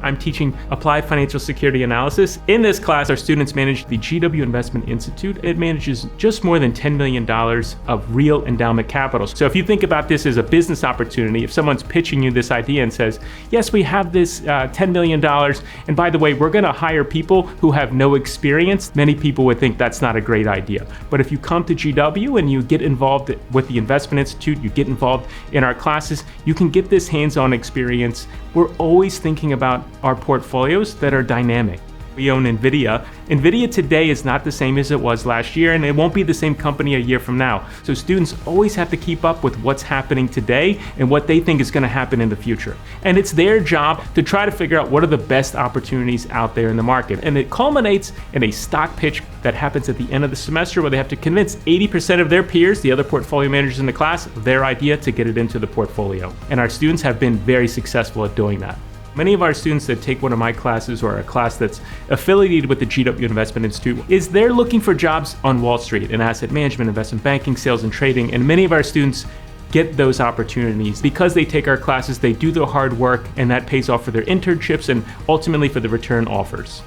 I'm teaching Applied Financial Security Analysis. In this class, our students manage the GW Investment Institute. It manages just more than $10 million of real endowment capital. So if you think about this as a business opportunity, if someone's pitching you this idea and says, yes, we have this $10 million, and by the way, we're going to hire people who have no experience, many people would think that's not a great idea. But if you come to GW and you get involved with the Investment Institute, you get involved in our classes, you can get this hands-on experience. We're always thinking about our portfolios that are dynamic. We own NVIDIA. NVIDIA today is not the same as it was last year, and it won't be the same company a year from now. So students always have to keep up with what's happening today and what they think is going to happen in the future. And it's their job to try to figure out what are the best opportunities out there in the market. And it culminates in a stock pitch that happens at the end of the semester where they have to convince 80% of their peers, the other portfolio managers in the class, their idea to get it into the portfolio. And our students have been very successful at doing that. Many of our students that take one of my classes or a class that's affiliated with the GW Investment Institute they're looking for jobs on Wall Street in asset management, investment banking, sales and trading, and many of our students get those opportunities because they take our classes, they do the hard work, and that pays off for their internships and ultimately for the return offers.